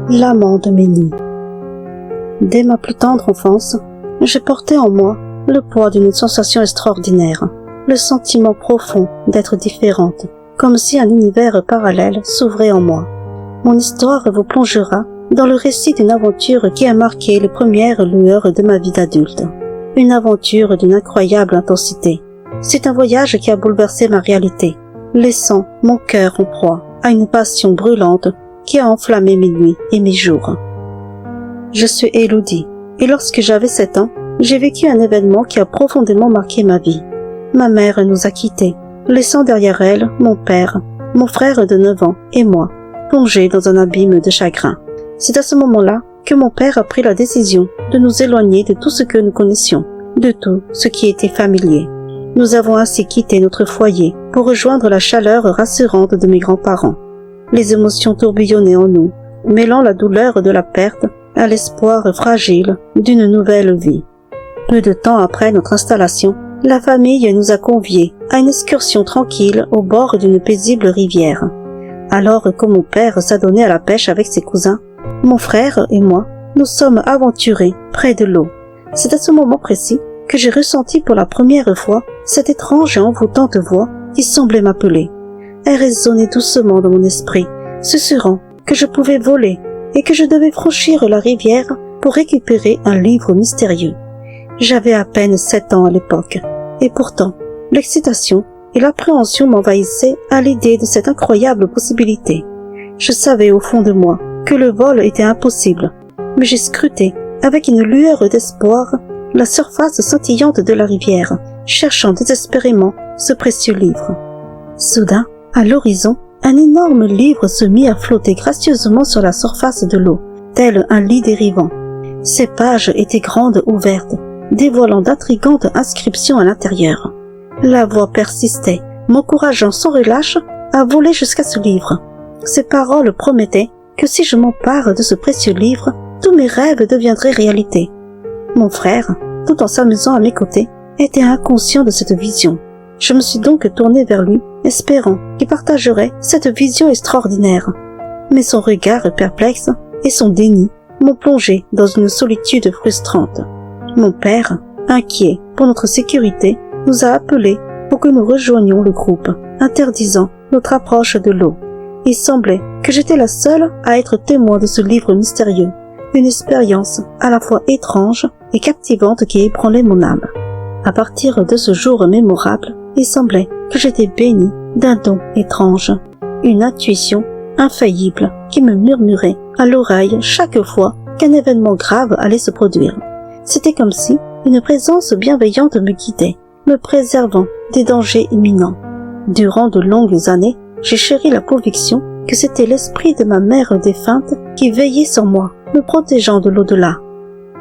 l'amant de mes nuits. Dès ma plus tendre enfance, je portais en moi le poids d'une sensation extraordinaire, le sentiment profond d'être différente, comme si un univers parallèle s'ouvrait en moi. Mon histoire vous plongera dans le récit d'une aventure qui a marqué les premières lueurs de ma vie d'adulte. Une aventure d'une incroyable intensité. C'est un voyage qui a bouleversé ma réalité, laissant mon cœur en proie à une passion brûlante qui a enflammé mes nuits et mes jours. Je suis Élodie, et lorsque j'avais 7 ans, j'ai vécu un événement qui a profondément marqué ma vie. Ma mère nous a quittés, laissant derrière elle mon père, mon frère de 9 ans et moi, plongés dans un abîme de chagrin. C'est à ce moment-là que mon père a pris la décision de nous éloigner de tout ce que nous connaissions, de tout ce qui était familier. Nous avons ainsi quitté notre foyer pour rejoindre la chaleur rassurante de mes grands-parents. Les émotions tourbillonnaient en nous, mêlant la douleur de la perte à l'espoir fragile d'une nouvelle vie. Peu de temps après notre installation, la famille nous a conviés à une excursion tranquille au bord d'une paisible rivière. Alors que mon père s'adonnait à la pêche avec ses cousins, mon frère et moi nous sommes aventurés près de l'eau. C'est à ce moment précis que j'ai ressenti pour la première fois cette étrange et envoûtante voix qui semblait m'appeler. Elle résonnait doucement dans mon esprit, susurrant que je pouvais voler et que je devais franchir la rivière pour récupérer un livre mystérieux. J'avais à peine 7 ans à l'époque, et pourtant, l'excitation et l'appréhension m'envahissaient à l'idée de cette incroyable possibilité. Je savais au fond de moi que le vol était impossible, mais j'ai scruté, avec une lueur d'espoir, la surface scintillante de la rivière, cherchant désespérément ce précieux livre. Soudain, à l'horizon, un énorme livre se mit à flotter gracieusement sur la surface de l'eau, tel un lit dérivant. Ses pages étaient grandes ouvertes, dévoilant d'intrigantes inscriptions à l'intérieur. La voix persistait, m'encourageant sans relâche à voler jusqu'à ce livre. Ces paroles promettaient que si je m'empare de ce précieux livre, tous mes rêves deviendraient réalité. Mon frère, tout en s'amusant à mes côtés, était inconscient de cette vision. Je me suis donc tournée vers lui, espérant qu'il partagerait cette vision extraordinaire. Mais son regard perplexe et son déni m'ont plongé dans une solitude frustrante. Mon père, inquiet pour notre sécurité, nous a appelés pour que nous rejoignions le groupe, interdisant notre approche de l'eau. Il semblait que j'étais la seule à être témoin de ce livre mystérieux, une expérience à la fois étrange et captivante qui ébranlait mon âme. À partir de ce jour mémorable, il semblait que j'étais bénie d'un don étrange, une intuition infaillible qui me murmurait à l'oreille chaque fois qu'un événement grave allait se produire. C'était comme si une présence bienveillante me guidait, me préservant des dangers imminents. Durant de longues années, j'ai chéri la conviction que c'était l'esprit de ma mère défunte qui veillait sur moi, me protégeant de l'au-delà.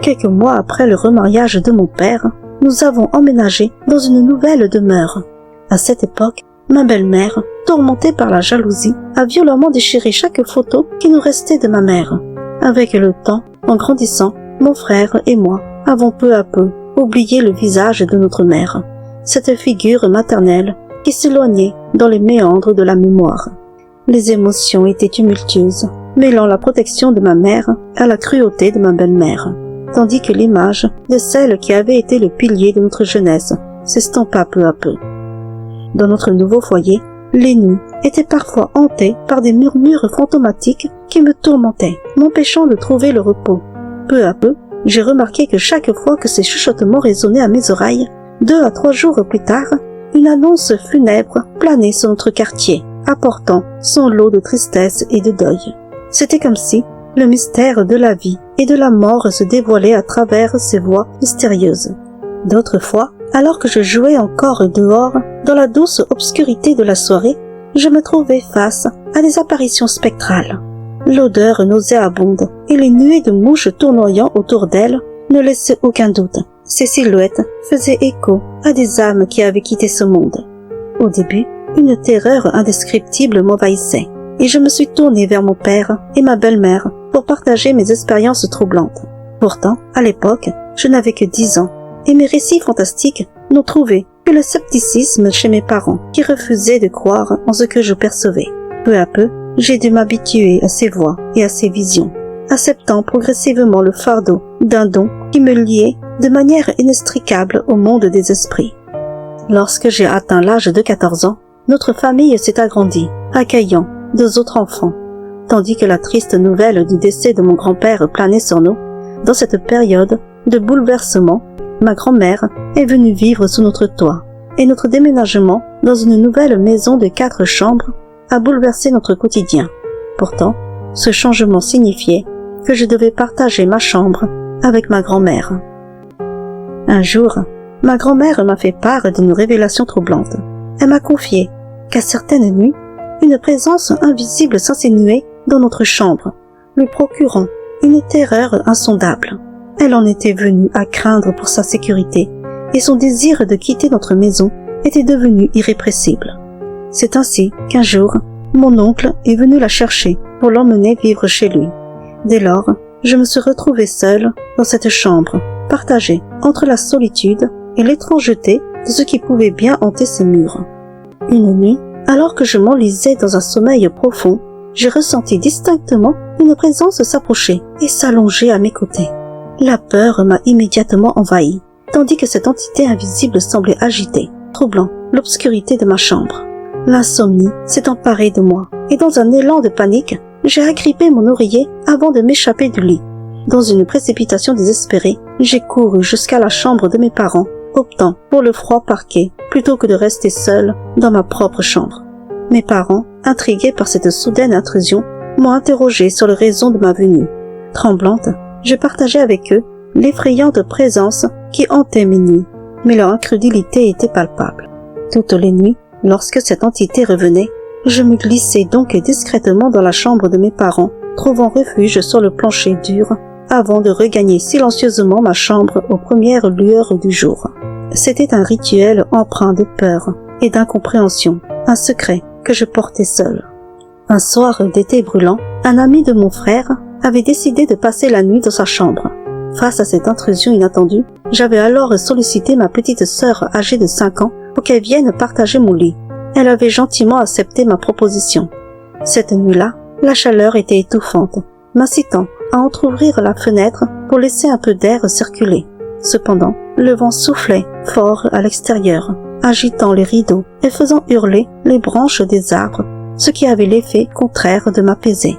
Quelques mois après le remariage de mon père, nous avons emménagé dans une nouvelle demeure. À cette époque, ma belle-mère, tourmentée par la jalousie, a violemment déchiré chaque photo qui nous restait de ma mère. Avec le temps, en grandissant, mon frère et moi avons peu à peu oublié le visage de notre mère, cette figure maternelle qui s'éloignait dans les méandres de la mémoire. Les émotions étaient tumultueuses, mêlant la protection de ma mère à la cruauté de ma belle-mère, tandis que l'image de celle qui avait été le pilier de notre jeunesse s'estompa peu à peu. Dans notre nouveau foyer, les nuits étaient parfois hantées par des murmures fantomatiques qui me tourmentaient, m'empêchant de trouver le repos. Peu à peu, j'ai remarqué que chaque fois que ces chuchotements résonnaient à mes oreilles, 2 à 3 jours plus tard, une annonce funèbre planait sur notre quartier, apportant son lot de tristesse et de deuil. C'était comme si le mystère de la vie et de la mort se dévoilait à travers ces voix mystérieuses. D'autres fois, alors que je jouais encore dehors, dans la douce obscurité de la soirée, je me trouvais face à des apparitions spectrales. L'odeur nauséabonde et les nuées de mouches tournoyant autour d'elle ne laissaient aucun doute. Ces silhouettes faisaient écho à des âmes qui avaient quitté ce monde. Au début, une terreur indescriptible m'envahissait, et je me suis tournée vers mon père et ma belle-mère pour partager mes expériences troublantes. Pourtant, à l'époque, je n'avais que 10 ans, et mes récits fantastiques n'ont trouvé que le scepticisme chez mes parents, qui refusaient de croire en ce que je percevais. Peu à peu, j'ai dû m'habituer à ces voix et à ces visions. acceptant progressivement le fardeau d'un don qui me liait de manière inextricable au monde des esprits. Lorsque j'ai atteint l'âge de 14 ans, notre famille s'est agrandie, accueillant 2 autres enfants, tandis que la triste nouvelle du décès de mon grand-père planait sur nous. Dans cette période de bouleversement, ma grand-mère est venue vivre sous notre toit, et notre déménagement dans une nouvelle maison de 4 chambres a bouleversé notre quotidien. Pourtant, ce changement signifiait que je devais partager ma chambre avec ma grand-mère. Un jour, ma grand-mère m'a fait part d'une révélation troublante. Elle m'a confié qu'à certaines nuits, une présence invisible s'insinuait dans notre chambre, lui procurant une terreur insondable. Elle en était venue à craindre pour sa sécurité, et son désir de quitter notre maison était devenu irrépressible. C'est ainsi qu'un jour, mon oncle est venu la chercher pour l'emmener vivre chez lui. Dès lors, je me suis retrouvée seule dans cette chambre, partagée entre la solitude et l'étrangeté de ce qui pouvait bien hanter ses murs. Une nuit, alors que je m'enlisais dans un sommeil profond, j'ai ressenti distinctement une présence s'approcher et s'allonger à mes côtés. La peur m'a immédiatement envahi, tandis que cette entité invisible semblait agiter, troublant l'obscurité de ma chambre. L'insomnie s'est emparée de moi, et dans un élan de panique, j'ai agrippé mon oreiller avant de m'échapper du lit. Dans une précipitation désespérée, j'ai couru jusqu'à la chambre de mes parents, optant pour le froid parquet plutôt que de rester seule dans ma propre chambre. Mes parents, intrigués par cette soudaine intrusion, m'ont interrogée sur les raisons de ma venue. Tremblante, je partageais avec eux l'effrayante présence qui hantait mes nuits, mais leur incrédulité était palpable. Toutes les nuits, lorsque cette entité revenait, je me glissais donc discrètement dans la chambre de mes parents, trouvant refuge sur le plancher dur, avant de regagner silencieusement ma chambre aux premières lueurs du jour. C'était un rituel empreint de peur et d'incompréhension, un secret que je portais seul. Un soir d'été brûlant, un ami de mon frère avait décidé de passer la nuit dans sa chambre. Face à cette intrusion inattendue, j'avais alors sollicité ma petite sœur âgée de 5 ans pour qu'elle vienne partager mon lit. Elle avait gentiment accepté ma proposition. Cette nuit-là, la chaleur était étouffante, m'incitant à entrouvrir la fenêtre pour laisser un peu d'air circuler. Cependant, le vent soufflait fort à l'extérieur, agitant les rideaux et faisant hurler les branches des arbres, ce qui avait l'effet contraire de m'apaiser.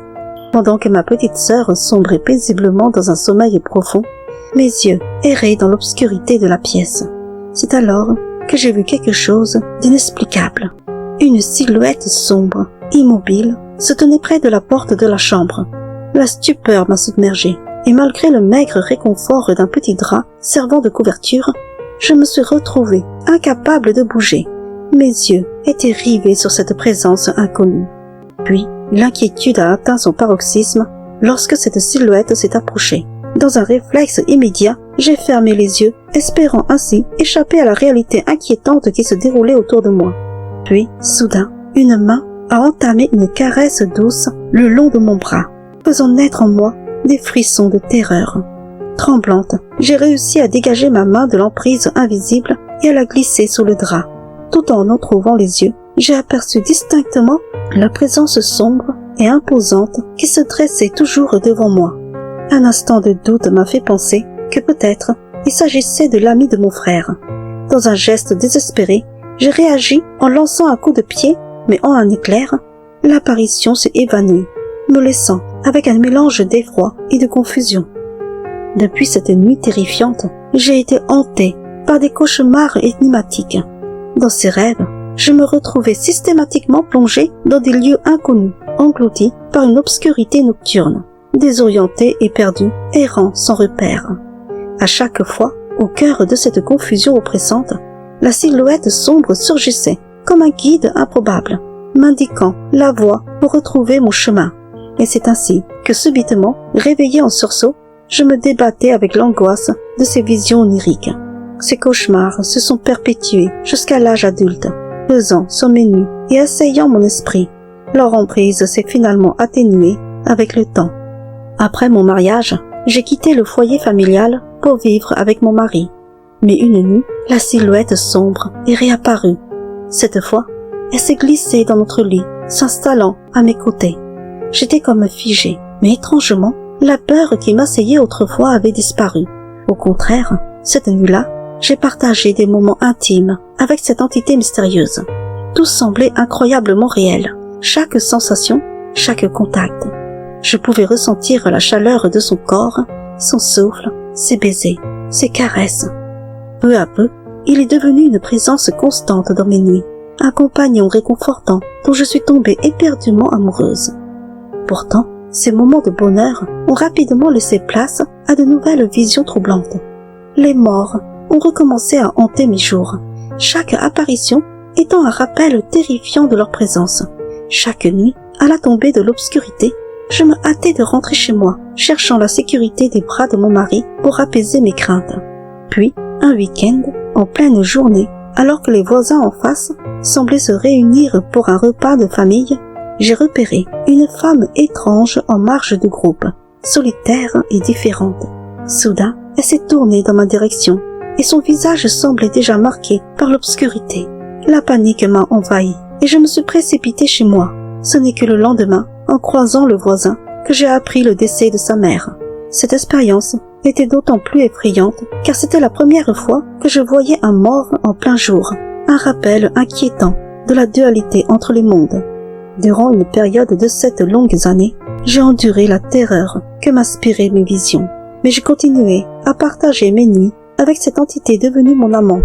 Pendant que ma petite sœur sombrait paisiblement dans un sommeil profond, mes yeux erraient dans l'obscurité de la pièce. C'est alors que j'ai vu quelque chose d'inexplicable. Une silhouette sombre, immobile, se tenait près de la porte de la chambre. La stupeur m'a submergée, et malgré le maigre réconfort d'un petit drap servant de couverture, je me suis retrouvée incapable de bouger. Mes yeux étaient rivés sur cette présence inconnue. Puis, l'inquiétude a atteint son paroxysme lorsque cette silhouette s'est approchée. Dans un réflexe immédiat, j'ai fermé les yeux, espérant ainsi échapper à la réalité inquiétante qui se déroulait autour de moi. Puis, soudain, une main a entamé une caresse douce le long de mon bras, faisant naître en moi des frissons de terreur. Tremblante, j'ai réussi à dégager ma main de l'emprise invisible et à la glisser sous le drap. Tout en trouvant les yeux, j'ai aperçu distinctement la présence sombre et imposante qui se dressait toujours devant moi. Un instant de doute m'a fait penser que peut-être il s'agissait de l'ami de mon frère. Dans un geste désespéré, j'ai réagi en lançant un coup de pied, mais en un éclair, l'apparition s'est évanouie, me laissant avec un mélange d'effroi et de confusion. Depuis cette nuit terrifiante, j'ai été hantée par des cauchemars énigmatiques. Dans ces rêves, je me retrouvais systématiquement plongée dans des lieux inconnus, engloutis par une obscurité nocturne, désorientée et perdue, errant sans repère. À chaque fois, au cœur de cette confusion oppressante, la silhouette sombre surgissait comme un guide improbable, m'indiquant la voie pour retrouver mon chemin. Et c'est ainsi que subitement, réveillée en sursaut, je me débattais avec l'angoisse de ces visions oniriques. Ces cauchemars se sont perpétués jusqu'à l'âge adulte, pesant sur mes nuits et assaillant mon esprit. Leur emprise s'est finalement atténuée avec le temps. Après mon mariage, j'ai quitté le foyer familial pour vivre avec mon mari. Mais une nuit, la silhouette sombre est réapparue. Cette fois, elle s'est glissée dans notre lit, s'installant à mes côtés. J'étais comme figée, mais étrangement, La peur qui m'assaillait autrefois avait disparu. Au contraire, cette nuit-là, j'ai partagé des moments intimes avec cette entité mystérieuse. Tout semblait incroyablement réel. Chaque sensation, chaque contact. Je pouvais ressentir la chaleur de son corps, son souffle, ses baisers, ses caresses. Peu à peu, il est devenu une présence constante dans mes nuits, un compagnon réconfortant dont je suis tombée éperdument amoureuse. Pourtant, ces moments de bonheur ont rapidement laissé place à de nouvelles visions troublantes. Les morts ont recommencé à hanter mes jours, chaque apparition étant un rappel terrifiant de leur présence. Chaque nuit, à la tombée de l'obscurité, je me hâtais de rentrer chez moi, cherchant la sécurité des bras de mon mari pour apaiser mes craintes. Puis, un week-end, en pleine journée, alors que les voisins en face semblaient se réunir pour un repas de famille, j'ai repéré une femme étrange en marge de groupe, solitaire et différente. Soudain, elle s'est tournée dans ma direction, et son visage semblait déjà marqué par l'obscurité. La panique m'a envahi, et je me suis précipitée chez moi. Ce n'est que le lendemain, en croisant le voisin, que j'ai appris le décès de sa mère. Cette expérience était d'autant plus effrayante car c'était la première fois que je voyais un mort en plein jour, un rappel inquiétant de la dualité entre les mondes. Durant une période de 7 longues années, j'ai enduré la terreur que m'inspiraient mes visions, mais j'ai continué à partager mes nuits avec cette entité devenue mon amant.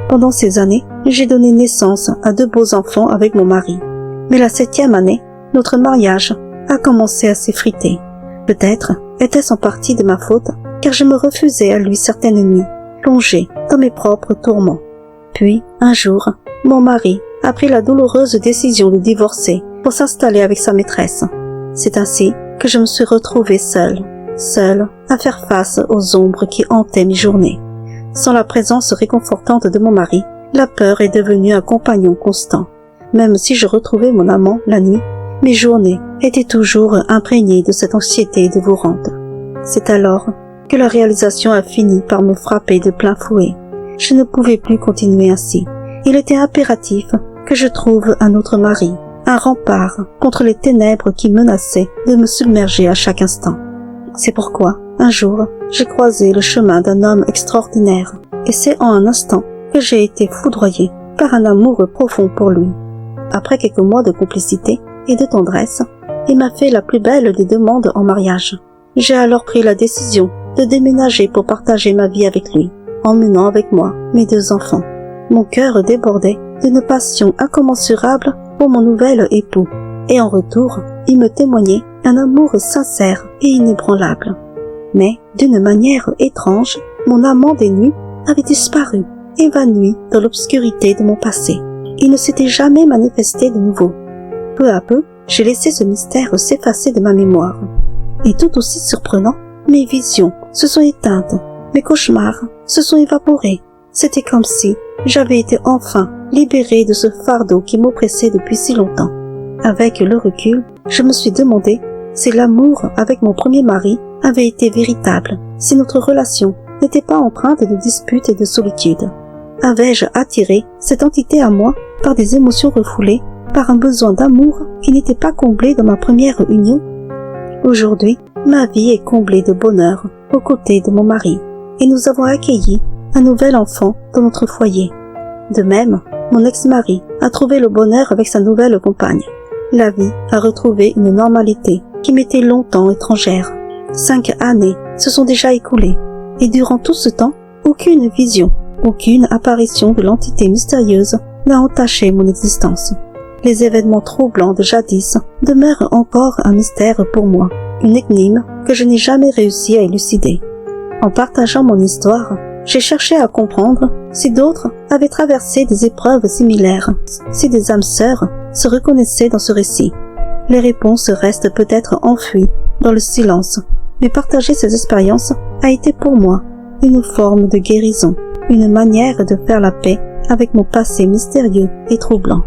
Pendant ces années, j'ai donné naissance à 2 beaux enfants avec mon mari. Mais la 7e année, notre mariage a commencé à s'effriter. Peut-être était-ce en partie de ma faute, car je me refusais à lui certaines nuits, plongée dans mes propres tourments. Puis, un jour, mon mari a pris la douloureuse décision de divorcer pour s'installer avec sa maîtresse. C'est ainsi que je me suis retrouvée seule à faire face aux ombres qui hantaient mes journées. Sans la présence réconfortante de mon mari, la peur est devenue un compagnon constant. Même si je retrouvais mon amant la nuit, mes journées étaient toujours imprégnées de cette anxiété dévorante. C'est alors que la réalisation a fini par me frapper de plein fouet. Je ne pouvais plus continuer ainsi. Il était impératif que je trouve un autre mari, un rempart contre les ténèbres qui menaçaient de me submerger à chaque instant. C'est pourquoi, un jour, j'ai croisé le chemin d'un homme extraordinaire, et c'est en un instant que j'ai été foudroyée par un amour profond pour lui. Après quelques mois de complicité et de tendresse, il m'a fait la plus belle des demandes en mariage. J'ai alors pris la décision de déménager pour partager ma vie avec lui, emmenant avec moi mes 2 enfants. Mon cœur débordait d'une passion incommensurable pour mon nouvel époux, et en retour, il me témoignait un amour sincère et inébranlable. Mais, d'une manière étrange, mon amant des nuits avait disparu, évanoui dans l'obscurité de mon passé. Il ne s'était jamais manifesté de nouveau. Peu à peu, j'ai laissé ce mystère s'effacer de ma mémoire. Et tout aussi surprenant, mes visions se sont éteintes, mes cauchemars se sont évaporés. C'était comme si j'avais été enfin libérée de ce fardeau qui m'oppressait depuis si longtemps. Avec le recul, je me suis demandé si l'amour avec mon premier mari avait été véritable, si notre relation n'était pas empreinte de disputes et de solitude. Avais-je attiré cette entité à moi par des émotions refoulées, par un besoin d'amour qui n'était pas comblé dans ma première union? Aujourd'hui, ma vie est comblée de bonheur aux côtés de mon mari, et nous avons accueilli un nouvel enfant dans notre foyer. De même, mon ex-mari a trouvé le bonheur avec sa nouvelle compagne. La vie a retrouvé une normalité qui m'était longtemps étrangère. 5 années se sont déjà écoulées, et durant tout ce temps, aucune vision, aucune apparition de l'entité mystérieuse n'a entaché mon existence. Les événements troublants de jadis demeurent encore un mystère pour moi, une énigme que je n'ai jamais réussi à élucider. En partageant mon histoire, j'ai cherché à comprendre si d'autres avaient traversé des épreuves similaires, si des âmes sœurs se reconnaissaient dans ce récit. Les réponses restent peut-être enfouies dans le silence, mais partager ces expériences a été pour moi une forme de guérison, une manière de faire la paix avec mon passé mystérieux et troublant.